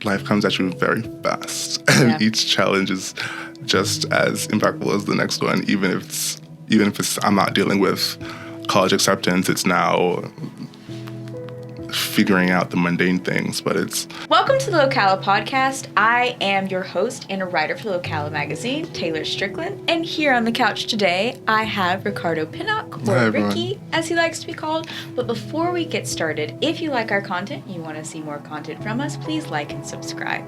life comes at you very fast, and each challenge is just as impactful as the next one. Even if it's I'm not dealing with college acceptance, it's now figuring out the mundane things, but it's... Welcome to the Locala podcast. I am your host and a writer for the Locala magazine, Taylor Strickland, and here on the couch today, I have Ricardo Pinnock, or Ricky, as he likes to be called. But before we get started, if you like our content, you want to see more content from us, please like and subscribe.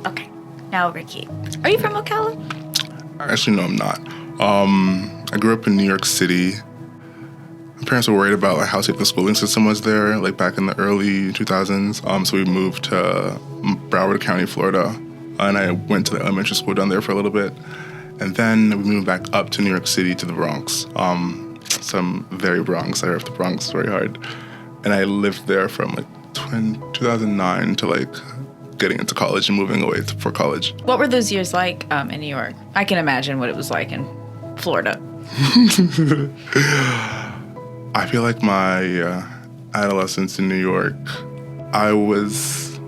Okay, now Ricky, are you from Locala? Actually, no, I'm not. I grew up in New York City. My parents were worried about how safe the schooling system was there, back in the early 2000s. So we moved to Broward County, Florida, and I went to the elementary school down there for a little bit. And then we moved back up to New York City to the Bronx. So I'm very Bronx. I love the Bronx very hard. And I lived there from 2009 to getting into college and moving away for college. What were those years like in New York? I can imagine what it was like in Florida. I feel like my adolescence in New York, I was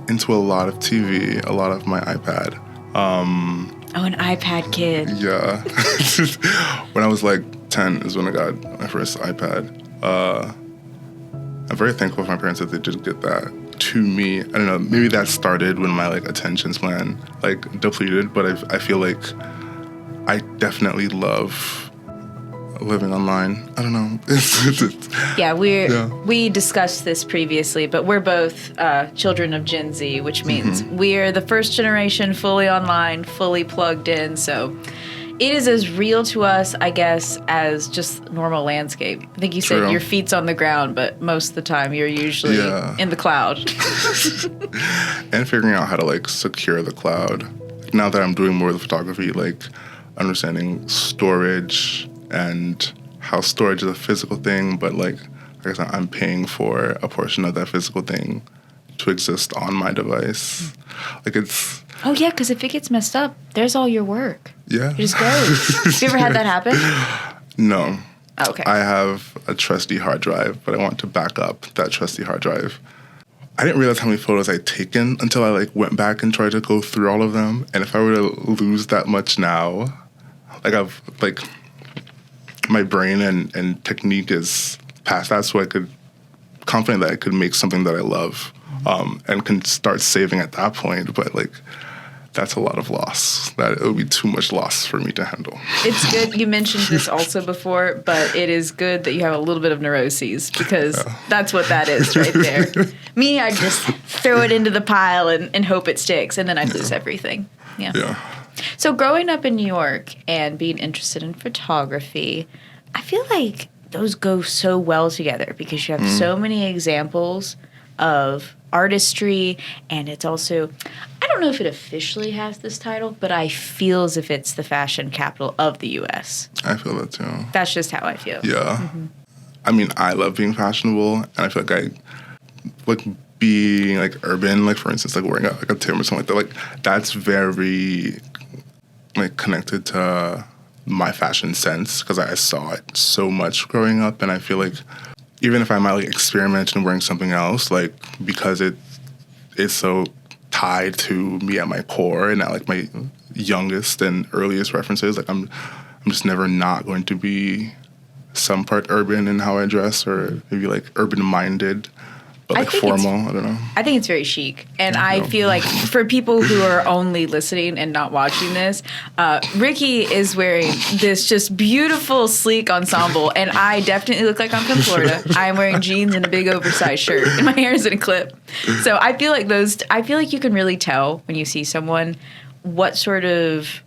into a lot of TV, a lot of my iPad. An iPad kid. Yeah. When I was 10 is when I got my first iPad. I'm very thankful for my parents that they did get that to me. I don't know, maybe that started when my attention span depleted, but I feel like I definitely love living online. I don't know. We discussed this previously, but we're both children of Gen Z, which means we're the first generation fully online, fully plugged in. So it is as real to us, I guess, as just normal landscape. I think you said your feet's on the ground, but most of the time you're usually in the cloud. And figuring out how to secure the cloud. Now that I'm doing more of the photography, understanding storage and how storage is a physical thing, but I guess I'm paying for a portion of that physical thing to exist on my device. It's... Oh, yeah, because if it gets messed up, there's all your work. Yeah. It just goes. Have you ever had that happen? No. Oh, okay. I have a trusty hard drive, but I want to back up that trusty hard drive. I didn't realize how many photos I'd taken until I went back and tried to go through all of them. And if I were to lose that much now, I've my brain and technique is past that, so I could confident that I could make something that I love, and can start saving at that point. But that's a lot of loss. That it would be too much loss for me to handle. It's good. You mentioned this also before, but it is good that you have a little bit of neuroses, because that's what that is right there. Me, I just throw it into the pile and hope it sticks, and then I lose everything. Yeah. So growing up in New York and being interested in photography, I feel like those go so well together, because you have so many examples of artistry, and it's also, I don't know if it officially has this title, but I feel as if it's the fashion capital of the U.S. I feel that too. That's just how I feel. Yeah. Mm-hmm. I mean, I love being fashionable, and I feel being urban, for instance, wearing a Tim or something like that, that's very connected to my fashion sense, because I saw it so much growing up. And I feel even if I might experiment in wearing something else, because it's so tied to me at my core and at my youngest and earliest references, I'm just never not going to be some part urban in how I dress, or maybe urban minded. But formal, I don't know. I think it's very chic. And I feel for people who are only listening and not watching this, Ricky is wearing this just beautiful, sleek ensemble. And I definitely look like I'm from Florida. I'm wearing jeans and a big oversized shirt. And my hair is in a clip. So I feel like you can really tell when you see someone what sort of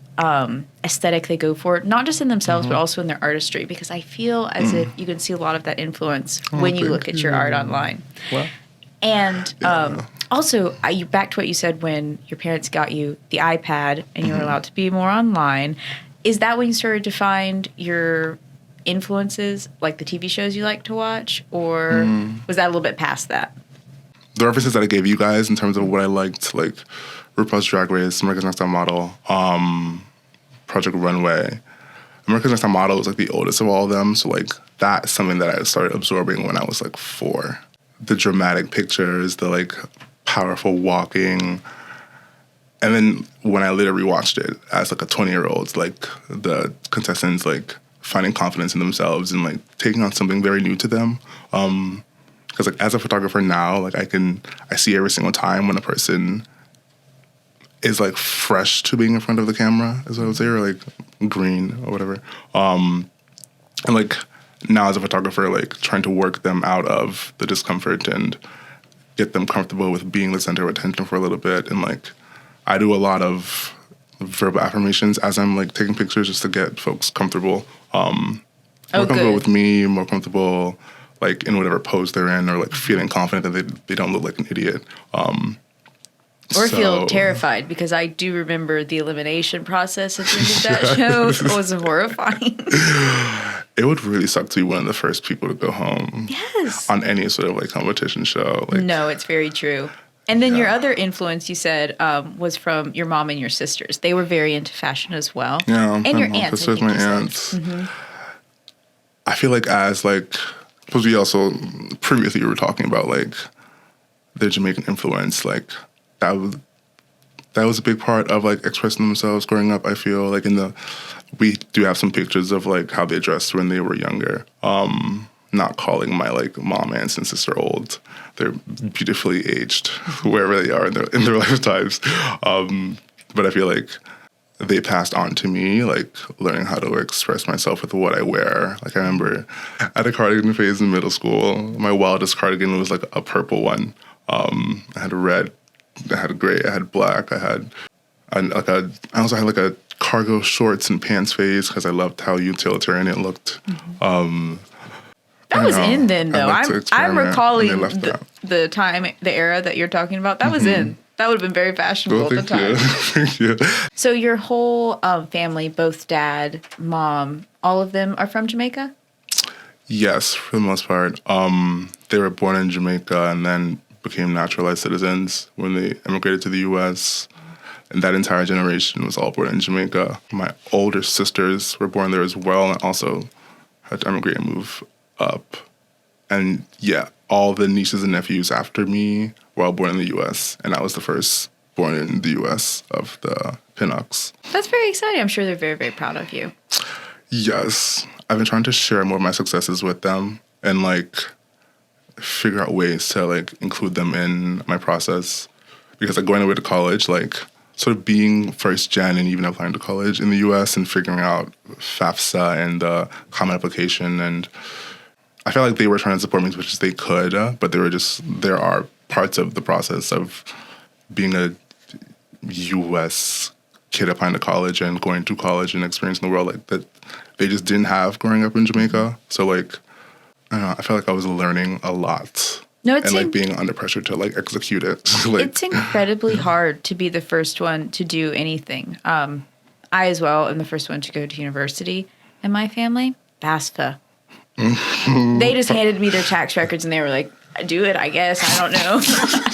aesthetic they go for, not just in themselves, but also in their artistry, because I feel as if you can see a lot of that influence when you look at your art online. Well, and also, back to what you said when your parents got you the iPad and you were allowed to be more online, is that when you started to find your influences, like the TV shows you like to watch, or was that a little bit past that? The references that I gave you guys in terms of what I liked, RuPaul's Drag Race, America's Next Top Model, Project Runway. America's Next Top Model was the oldest of all of them, so that's something that I started absorbing when I was 4. The dramatic pictures, the powerful walking. And then when I later rewatched it as like a 20-year-old, like the contestants like finding confidence in themselves and like taking on something very new to them. Because like as a photographer now, like I see every single time when a person is like fresh to being in front of the camera, is what I would say, or like green or whatever. And like now as a photographer, like trying to work them out of the discomfort and get them comfortable with being the center of attention for a little bit. And like I do a lot of verbal affirmations as I'm like taking pictures just to get folks comfortable. More comfortable with me, more comfortable like in whatever pose they're in, or like feeling confident that they don't look like an idiot. Or feel terrified, because I do remember the elimination process at the end of that show. It was horrifying. It would really suck to be one of the first people to go home. Yes. On any sort of like competition show. Like, no, it's very true. And then your other influence, you said, was from your mom and your sisters. They were very into fashion as well. Yeah. And your aunts. Sisters, my aunts. Mm-hmm. I feel like as like, because we also previously were talking about like the Jamaican influence, like that was a big part of like expressing themselves growing up. I feel like we do have some pictures of like how they dressed when they were younger. Not calling my like mom, aunts, and sister old. They're beautifully aged wherever they are in their lifetimes. But I feel like they passed on to me, like learning how to express myself with what I wear. Like I remember I had a cardigan phase in middle school. My wildest cardigan was like a purple one. I had a red, I had a gray, I had black, I also had like a cargo shorts and pants phase because I loved how utilitarian it looked. That was in then, though. I'm recalling the era that you're talking about. That was in. That would have been very fashionable at the time. Thank you. So your whole family, both dad, mom, all of them are from Jamaica? Yes, for the most part. They were born in Jamaica and then became naturalized citizens when they immigrated to the U.S., and that entire generation was all born in Jamaica. My older sisters were born there as well, and also had to immigrate and move up. And yeah, all the nieces and nephews after me were all born in the U.S., and I was the first born in the U.S. of the Pinnocks. That's very exciting. I'm sure they're very, very proud of you. Yes. I've been trying to share more of my successes with them and like figure out ways to like include them in my process. Because like going away to college, like sort of being first gen and even applying to college in the U.S. and figuring out FAFSA and common application, and I felt like they were trying to support me as much as they could, but there are parts of the process of being a U.S. kid applying to college and going to college and experiencing the world like that they just didn't have growing up in Jamaica. So like, I don't know, I felt like I was learning a lot. No, and like being under pressure to like execute it. Like, it's incredibly hard to be the first one to do anything. I as well am the first one to go to university in my family. FAFSA. They just handed me their tax records and they were like, do it, I guess. I don't know.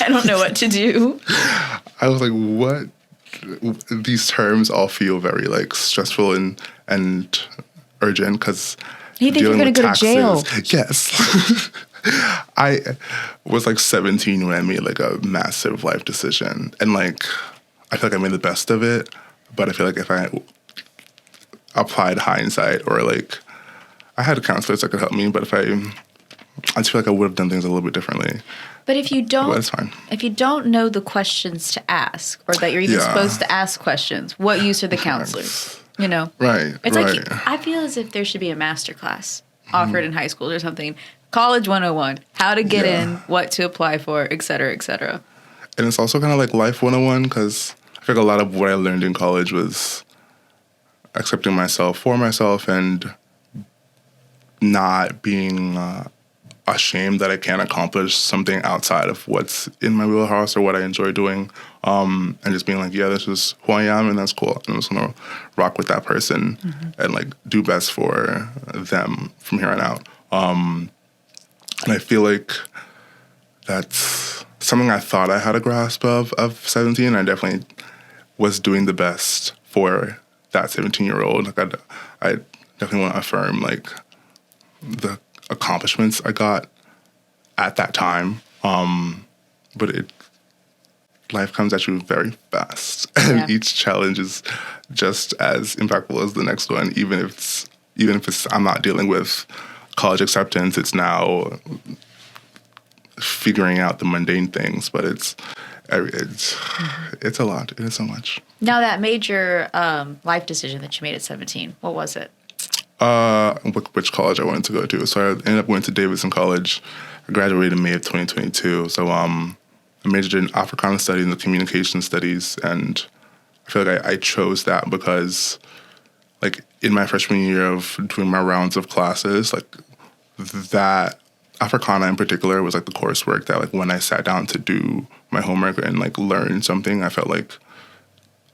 I don't know what to do. I was like, what? These terms all feel very like stressful and urgent because you think you're going to go to jail? Yes. I was like 17 when I made like a massive life decision, and like I feel like I made the best of it, but I feel like if I applied hindsight, or like I had counselors that could help me, but I just feel like I would have done things a little bit differently. But if you don't, that's fine. If you don't know the questions to ask, or that you're even supposed to ask questions, what use are the counselors? You know, right? It's like I feel as if there should be a master class offered in high school or something. College 101, how to get in, what to apply for, et cetera, et cetera. And it's also kind of like life 101, because I feel like a lot of what I learned in college was accepting myself for myself and not being ashamed that I can't accomplish something outside of what's in my wheelhouse or what I enjoy doing. And just being like, yeah, this is who I am, and that's cool. And I'm just going to rock with that person and like do best for them from here on out. And I feel like that's something I thought I had a grasp of 17. I definitely was doing the best for that 17-year-old. Like I definitely want to affirm like the accomplishments I got at that time. But life comes at you very fast, and Yeah. each challenge is just as impactful as the next one. Even if it's I'm not dealing with college acceptance, it's now figuring out the mundane things. But it's a lot. It is so much. Now, that major life decision that you made at 17, what was it? Which college I wanted to go to. So I ended up going to Davidson College. I graduated in May of 2022. So I majored in Africana Studies and Communication Studies, and I feel like I chose that because, like, in my freshman year of doing my rounds of classes, like, that Africana in particular was like the coursework that, like, when I sat down to do my homework and like learn something, I felt like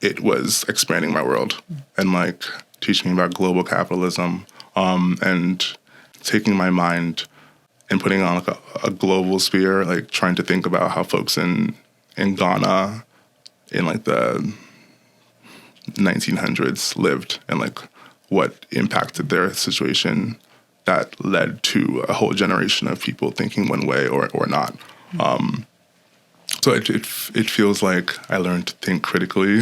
it was expanding my world and like teaching me about global capitalism, and taking my mind and putting it on like a global sphere, like trying to think about how folks in Ghana in like the 1900s lived and like what impacted their situation that led to a whole generation of people thinking one way or not. So it feels like I learned to think critically.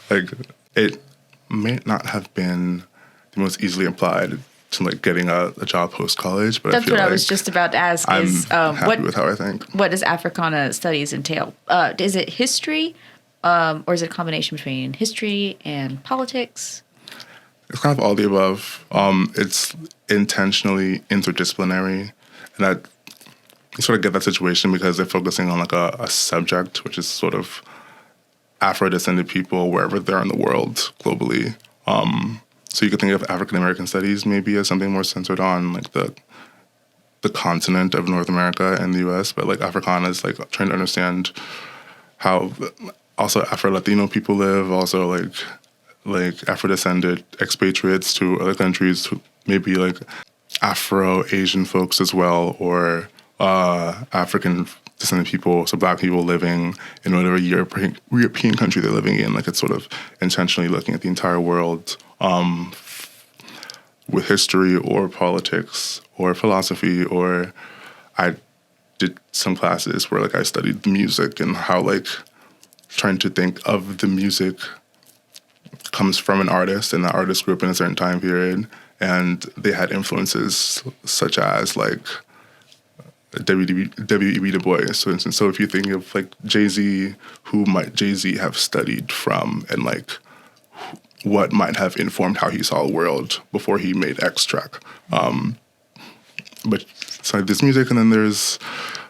Like, it may not have been the most easily applied to like getting a job post college, but That's I feel what like I was just about to ask. I'm Is happy with how I think. what does Africana Studies entail? Is it history, or is it a combination between history and politics? It's kind of all the above. It's intentionally interdisciplinary, and that you sort of get that situation because they're focusing on like a subject, which is sort of Afro-descended people wherever they're in the world globally. So you could think of African American studies maybe as something more centered on like the continent of North America and the U.S., but like Africana is like trying to understand how also Afro-Latino people live, also like Afro-descended expatriates to other countries, maybe like Afro-Asian folks as well, or African descended people, so Black people living in whatever European country they're living in. Like, it's sort of intentionally looking at the entire world with history or politics or philosophy. Or I did some classes where like I studied music and how like trying to think of the music comes from an artist, and the artist grew up in a certain time period, and they had influences such as like W.E.B. Du Bois, for instance. So if you think of like Jay-Z, who might Jay-Z have studied from, and like what might have informed how he saw the world before he made X track. But so there's music, and then there's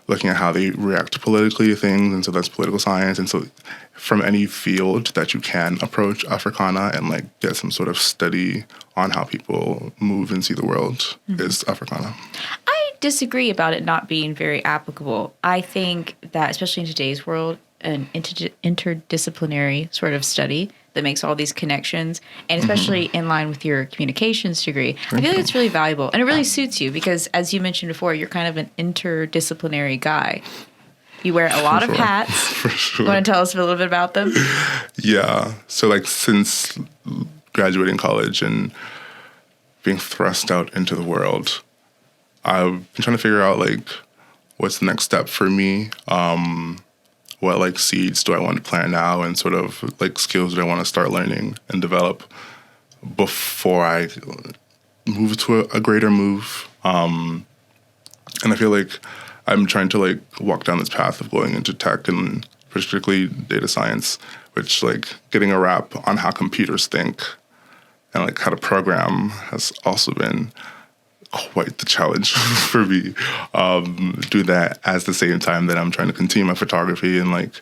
looking at how they react politically to things, and so that's political science. And so from any field that you can approach Africana and like get some sort of study on how people move and see the world is Africana. I disagree about it not being very applicable. I think that, especially in today's world, an interdisciplinary sort of study that makes all these connections, and especially in line with your communications degree, I feel like it's really valuable. And it really suits you because, as you mentioned before, you're kind of an interdisciplinary guy. You wear a lot of hats. For sure. You want to tell us a little bit about them? Yeah. So like since graduating college and being thrust out into the world, I've been trying to figure out like what's the next step for me. What like seeds do I want to plant now, and sort of like skills do I want to start learning and develop before I move to a greater move. And I feel like I'm trying to like walk down this path of going into tech and particularly data science, which like getting a wrap on how computers think and like how to program has also been quite the challenge for me. Do that at the same time that I'm trying to continue my photography and like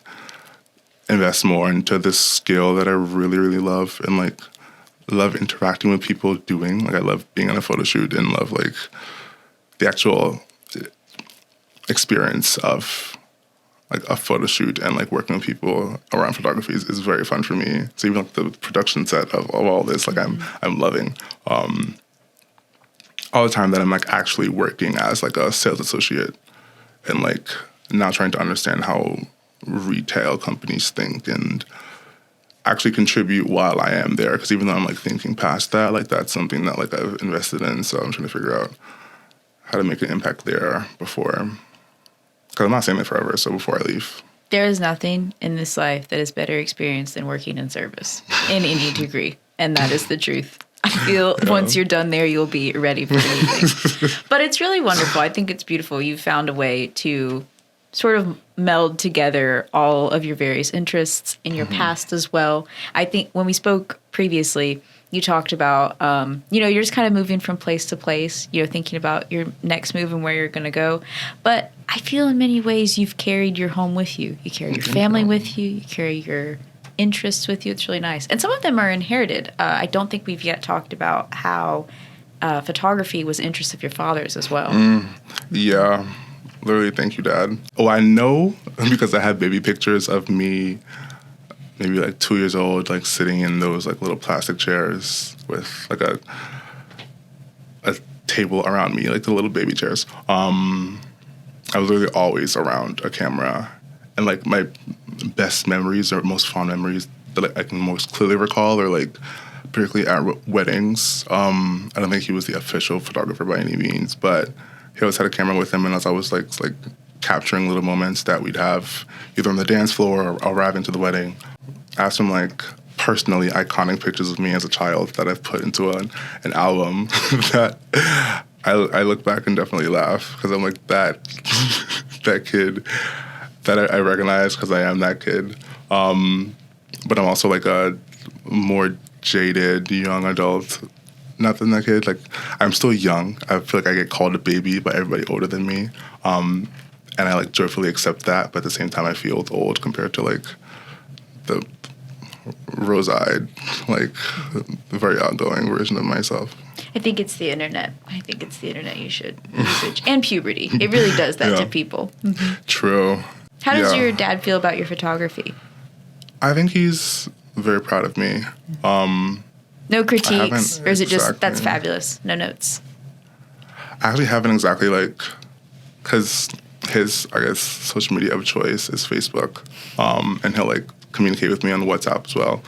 invest more into this skill that I really, really love, and like love interacting with people doing. Like I love being on a photo shoot and love like the actual experience of like a photo shoot and like working with people around photography is very fun for me. So even like the production set of all this, like I'm loving. All the time that I'm like actually working as like a sales associate and like now trying to understand how retail companies think and actually contribute while I am there. Because even though I'm like thinking past that, like that's something that like I've invested in. So I'm trying to figure out how to make an impact there before, because I'm not staying there forever. So before I leave. There is nothing in this life that is better experienced than working in service in any degree. And that is the truth. I feel once you're done there, you'll be ready for anything. But it's really wonderful. I think it's beautiful. You've found a way to sort of meld together all of your various interests in your past as well. I think when we spoke previously, you talked about, you're just kind of moving from place to place, thinking about your next move and where you're going to go. But I feel in many ways you've carried your home with you. You carry your family with you. You carry your interests with you. It's really nice. And some of them are inherited. I don't think we've yet talked about how photography was interests of your father's as well. Yeah. Literally, thank you, Dad. Oh, I know because I have baby pictures of me maybe like 2 years old, like sitting in those like little plastic chairs with like a table around me, like the little baby chairs. I was literally always around a camera. And like my best memories or most fond memories that I can most clearly recall are like particularly at weddings. I don't think he was the official photographer by any means, but he always had a camera with him, and as I was like capturing little moments that we'd have either on the dance floor or arrive into the wedding, I have some like personally iconic pictures of me as a child that I've put into an album that I look back and definitely laugh because I'm like that kid that I recognize because I am that kid. But I'm also like a more jaded young adult. Not than that kid. Like, I'm still young. I feel like I get called a baby by everybody older than me. And I like joyfully accept that, but at the same time I feel old compared to like the rose-eyed, like very outgoing version of myself. I think it's the internet. I think it's the internet you should usage. And puberty. It really does that to people. True. How does your dad feel about your photography? I think he's very proud of me. No critiques? Or is it just, that's fabulous, no notes? I actually haven't exactly like, because his, I guess, social media of choice is Facebook. And he'll like communicate with me on WhatsApp as well.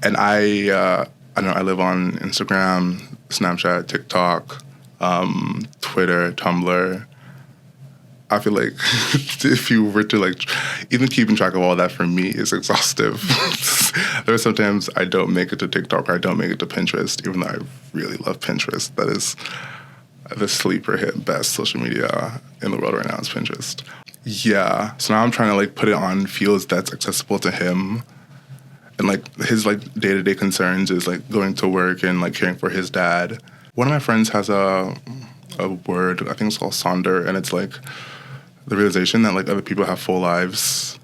And I don't know, I live on Instagram, Snapchat, TikTok, Twitter, Tumblr. I feel like if you were to like, even keeping track of all that for me is exhaustive. There are sometimes I don't make it to TikTok or I don't make it to Pinterest, even though I really love Pinterest. That is the sleeper hit best social media in the world right now is Pinterest. Yeah, so now I'm trying to like put it on fields that's accessible to him. And like his like day-to-day concerns is like going to work and like caring for his dad. One of my friends has a word, I think it's called sonder, and it's like the realization that like other people have full lives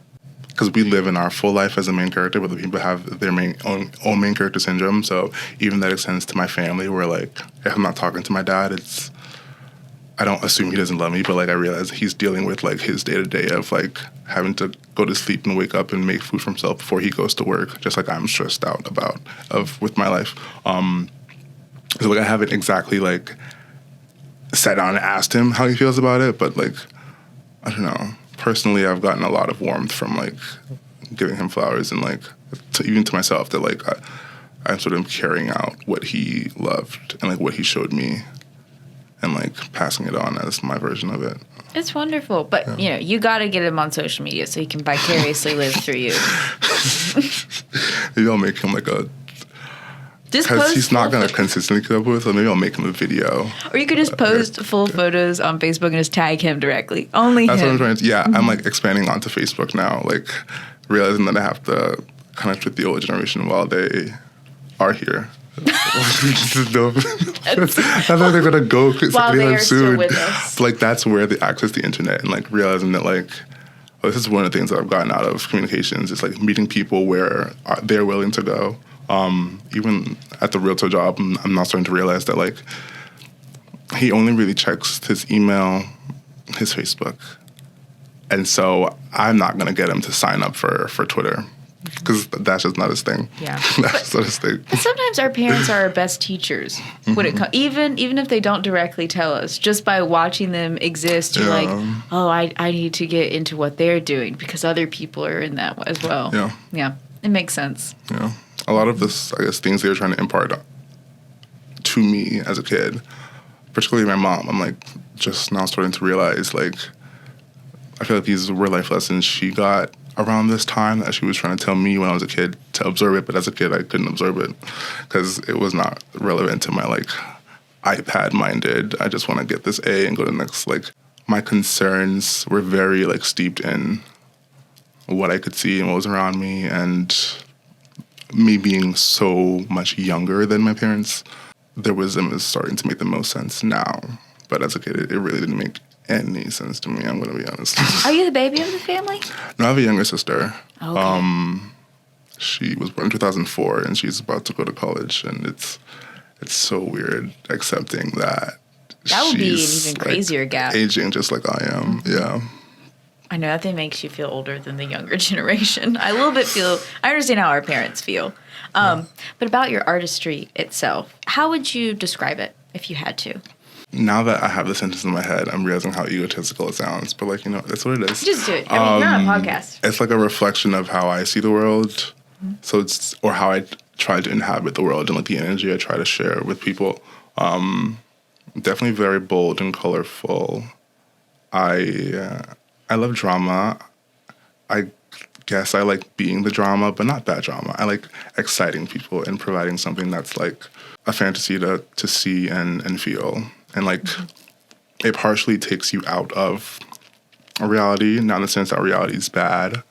because we live in our full life as a main character, but the people have their own main character syndrome. So even that extends to my family where like if I'm not talking to my dad, I don't assume he doesn't love me, but like I realize he's dealing with like his day-to-day of like having to go to sleep and wake up and make food for himself before he goes to work, just like I'm stressed out with my life. So like I haven't exactly like sat down and asked him how he feels about it, but like I don't know. Personally, I've gotten a lot of warmth from like giving him flowers and like even to myself that like I'm sort of carrying out what he loved and like what he showed me and like passing it on as my version of it. It's wonderful, but you got to get him on social media so he can vicariously live through you. Maybe I'll make him like because he's not going to consistently keep up with, so maybe I'll make him a video. Or you could just post full photos on Facebook and just tag him directly. Only That's him. What I'm trying to. Yeah, I'm like expanding onto Facebook now, like realizing that I have to connect with the older generation while they are here. That's why they're gonna go while they are soon. still with us. Like that's where they access the internet and like realizing that like this is one of the things that I've gotten out of communications is like meeting people where they're willing to go. Even at the realtor job, I'm now starting to realize that like he only really checks his email, his Facebook, and so I'm not gonna get him to sign up for Twitter. Because that's just not his thing. Yeah, that's not his thing. But sometimes our parents are our best teachers. When it even if they don't directly tell us, just by watching them exist, you're like, oh, I need to get into what they're doing because other people are in that as well. Yeah, it makes sense. Yeah, a lot of this, I guess, things they were trying to impart to me as a kid, particularly my mom. I'm like just now starting to realize like I feel like these were life lessons she got around this time that she was trying to tell me when I was a kid to absorb it, but as a kid I couldn't absorb it because it was not relevant to my like iPad minded. I just want to get this A and go to the next. Like my concerns were very like steeped in what I could see and what was around me, and me being so much younger than my parents, their wisdom is starting to make the most sense now. But as a kid, it really didn't make any sense to me, I'm going to be honest. Are you the baby of the family? No, I have a younger sister. Okay. She was born in 2004, and she's about to go to college, and it's so weird accepting that. That would be an she's, even crazier gap. Aging just like I am, yeah. I know that thing makes you feel older than the younger generation. I understand how our parents feel. But about your artistry itself, how would you describe it if you had to? Now that I have the sentence in my head, I'm realizing how egotistical it sounds. But, like, that's what it is. Just do it. I mean, you're on a podcast. It's like a reflection of how I see the world. Mm-hmm. So or how I try to inhabit the world and, like, the energy I try to share with people. Definitely very bold and colorful. I love drama. I guess I like being the drama, but not that drama. I like exciting people and providing something that's, like, a fantasy to see and feel. And, like, it partially takes you out of a reality, not in the sense that reality is bad,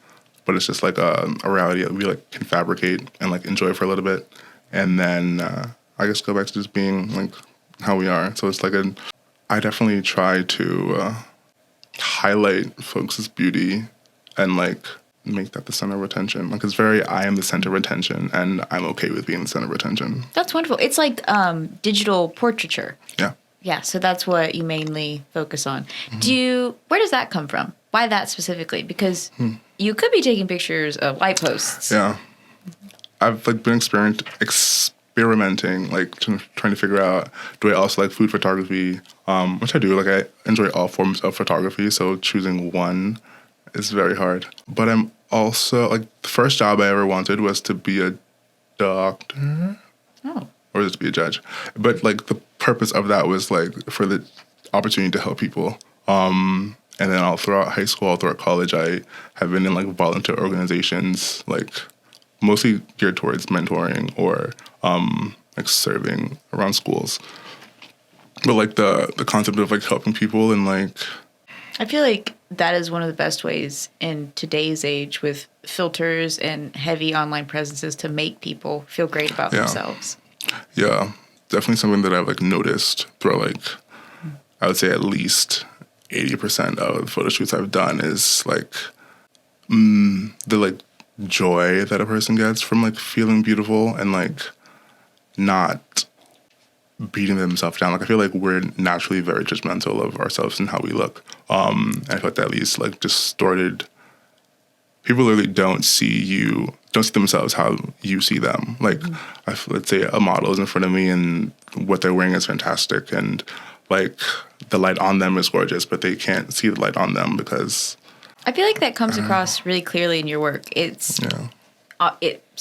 but it's just, like, a reality that we, like, can fabricate and, like, enjoy for a little bit. And then I guess go back to just being, like, how we are. So it's, like, I definitely try to highlight folks' beauty and, like, make that the center of attention. Like, I am the center of attention, and I'm okay with being the center of attention. That's wonderful. It's like digital portraiture. Yeah. Yeah, so that's what you mainly focus on. Mm-hmm. Where does that come from? Why that specifically? Because you could be taking pictures of light posts. Yeah. I've, like, been experimenting, like, trying to figure out, do I also like food photography? Which I do. Like, I enjoy all forms of photography, so choosing one is very hard. But I'm also, like, the first job I ever wanted was to be a doctor. Oh. Or just be a judge. But, like, the purpose of that was, like, for the opportunity to help people. And then all throughout high school, all throughout college, I have been in, like, volunteer organizations, like, mostly geared towards mentoring or, like, serving around schools. But, like, the concept of, like, helping people and, like... I feel like that is one of the best ways in today's age with filters and heavy online presences to make people feel great about themselves. Yeah, definitely something that I've, like, noticed throughout, like, I would say at least 80% of the photo shoots I've done is, like, the, like, joy that a person gets from, like, feeling beautiful and, like, not beating themselves down. Like, I feel like we're naturally very judgmental of ourselves and how we look. And I feel like that leads, like, distorted... People literally don't see themselves how you see them. Like, let's say a model is in front of me and what they're wearing is fantastic, and, like, the light on them is gorgeous, but they can't see the light on them because... I feel like that comes across really clearly in your work. It's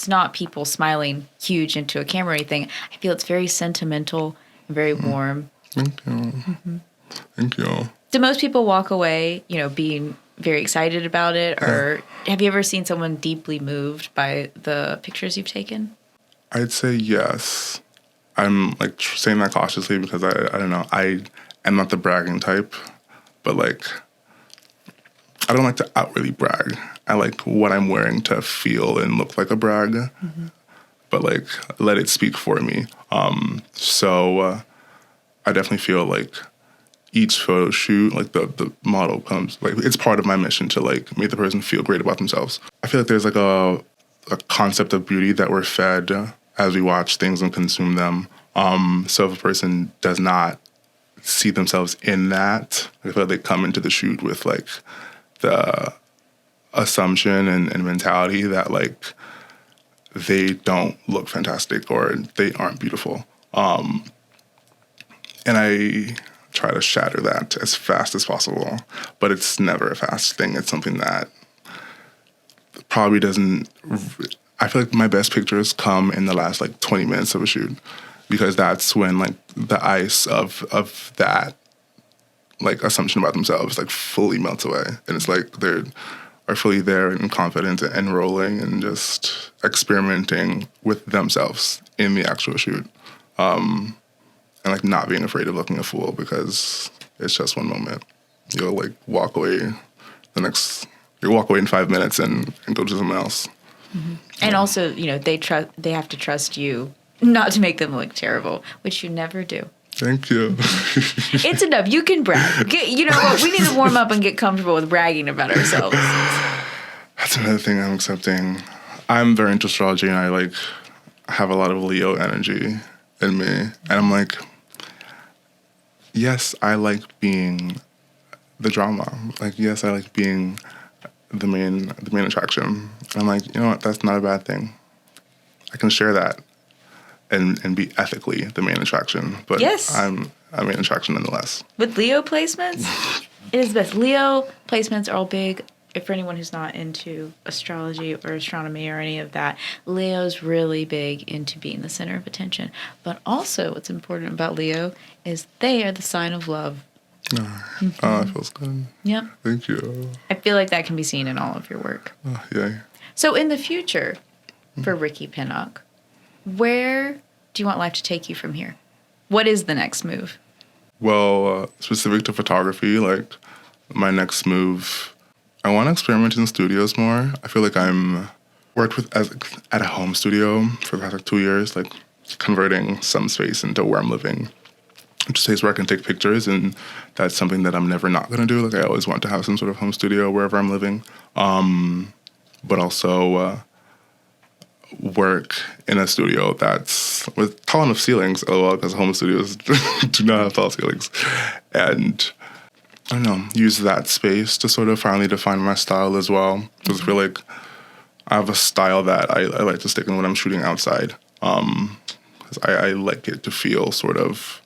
not people smiling huge into a camera or anything. I feel it's very sentimental and very warm. Thank you. Mm-hmm. Thank you. Do most people walk away, being very excited about it? Or have you ever seen someone deeply moved by the pictures you've taken? I'd say yes. I'm, like, saying that cautiously because I don't know. I am not the bragging type, but, like, I don't like to outwardly brag. I like what I'm wearing to feel and look like a brag, but, like, let it speak for me. So I definitely feel like each photo shoot, like, the model comes, like, it's part of my mission to, like, make the person feel great about themselves. I feel like there's, like, a concept of beauty that we're fed as we watch things and consume them. So if a person does not see themselves in that, I feel like they come into the shoot with, like, the assumption and mentality that, like, they don't look fantastic or they aren't beautiful. And I try to shatter that as fast as possible, but it's never a fast thing. It's something that probably doesn't... I feel like my best pictures come in the last, like, 20 minutes of a shoot, because that's when, like, the ice of that like assumption about themselves like fully melts away, and it's like they're are fully there and confident and rolling and just experimenting with themselves in the actual shoot, and like not being afraid of looking a fool because it's just one moment. You'll like walk away you walk away in 5 minutes and go to someone else. Mm-hmm. And also, they have to trust you not to make them look terrible, which you never do. Thank you. It's enough. You can brag. You know what? We need to warm up and get comfortable with bragging about ourselves. That's another thing I'm accepting. I'm very into astrology, and I like have a lot of Leo energy in me, and I'm like, yes, I like being the drama. Like, yes, I like being the main attraction. And I'm like, you know what? That's not a bad thing. I can share that and be ethically the main attraction. But yes. I'm a main attraction nonetheless. With Leo placements, it is best. Leo placements are all big. For anyone who's not into astrology or astronomy or any of that, Leo's really big into being the center of attention. But also what's important about Leo is they are the sign of love. Mm-hmm. Oh, it feels good. Yep. Thank you. I feel like that can be seen in all of your work. Oh, yay. So in the future, for Ricky Pinnock, where do you want life to take you from here? What is the next move? Well, specific to photography, like my next move, I want to experiment in studios more. I feel like I'm worked with at a home studio for the past like 2 years, like converting some space into where I'm living. Just a space where I can take pictures, and that's something that I'm never not going to do. Like I always want to have some sort of home studio wherever I'm living, but also work in a studio that's with tall enough ceilings, because home studios do not have tall ceilings, and I don't know, use that space to sort of finally define my style as well. Because I feel like I have a style that I like to stick in when I'm shooting outside. Because I like it to feel sort of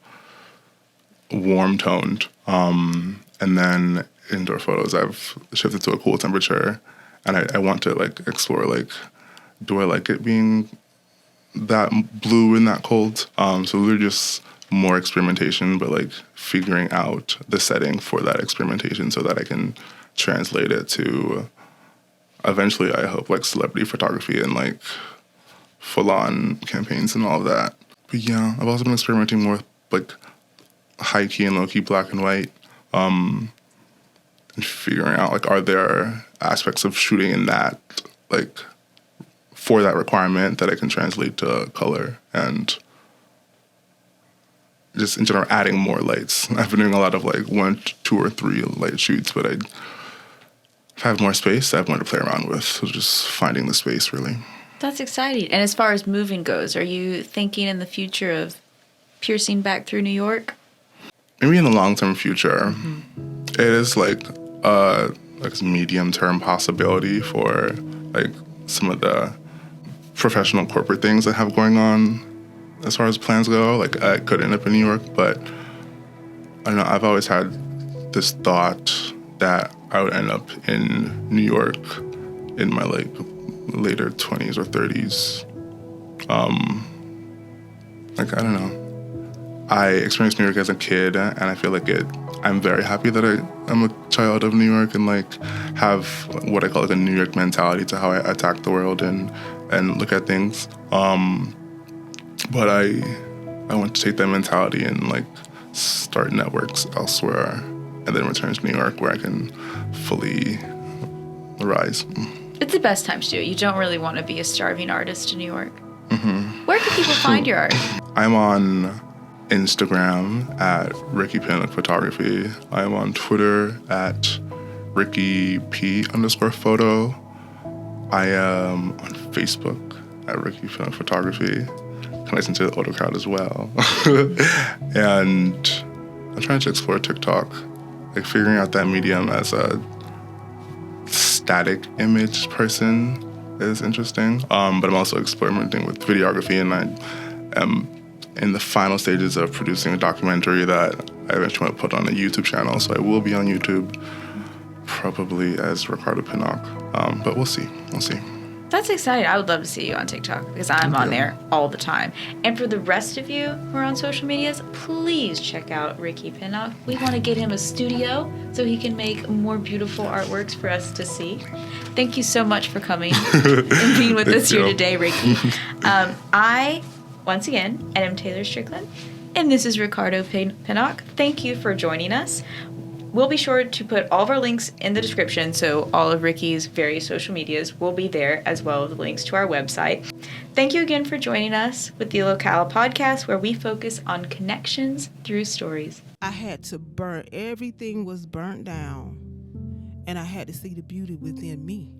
warm-toned. And then indoor photos, I've shifted to a cool temperature. And I want to, like, explore, like, do I like it being that blue and that cold? So they're just more experimentation, but, like, figuring out the setting for that experimentation so that I can translate it to eventually, I hope, like, celebrity photography and, like, full-on campaigns and all of that. But, yeah, I've also been experimenting more with, like, high-key and low-key black and white, and figuring out, like, are there aspects of shooting in that, like, for that requirement that I can translate to color, and just in general adding more lights. I've been doing a lot of, like, 1, 2, or 3 light shoots, but if I have more space, I have more to play around with. So just finding the space, really. That's exciting. And as far as moving goes, are you thinking in the future of piercing back through New York? Maybe in the long-term future. It is like a medium-term possibility for like some of the professional corporate things I have going on as far as plans go. Like I could end up in New York, but I don't know, I've always had this thought that I would end up in New York in my like later 20s or 30s. Like I don't know. I experienced New York as a kid, and I feel like I'm very happy that I'm a child of New York and like have what I call like a New York mentality to how I attack the world and look at things. But I want to take that mentality and like start networks elsewhere, and then return to New York where I can fully rise. It's the best time to do it. You don't really want to be a starving artist in New York. Mm-hmm. Where can people find your art? I'm on Instagram at Ricky Pinnock Photography. I'm on Twitter at Ricky P_photo. I am on Facebook at Ricky Pinnock Photography. Can listen to the AutoCrowd as well. And I'm trying to explore TikTok, like figuring out that medium as a static image person is interesting. But I'm also experimenting with videography, and I am in the final stages of producing a documentary that I eventually want to put on a YouTube channel. So I will be on YouTube, probably as Ricardo Pinnock. But we'll see. That's exciting. I would love to see you on TikTok because I'm on there all the time. And for the rest of you who are on social medias, please check out Ricky Pinnock. We want to get him a studio so he can make more beautiful artworks for us to see. Thank you so much for coming and being with us here today, Ricky. I, once again, am Taylor Strickland, and this is Ricardo Pinnock. Thank you for joining us. We'll be sure to put all of our links in the description, so all of Ricky's various social medias will be there, as well as links to our website. Thank you again for joining us with the Locala podcast, where we focus on connections through stories. I had to burn. Everything was burnt down, and I had to see the beauty within me.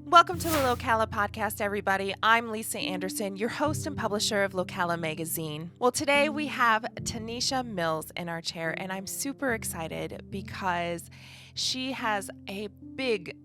Welcome to the Locala podcast, everybody. I'm Lisa Anderson, your host and publisher of Locala magazine. Well, today we have Tanisha Mills in our chair, and I'm super excited because she has a big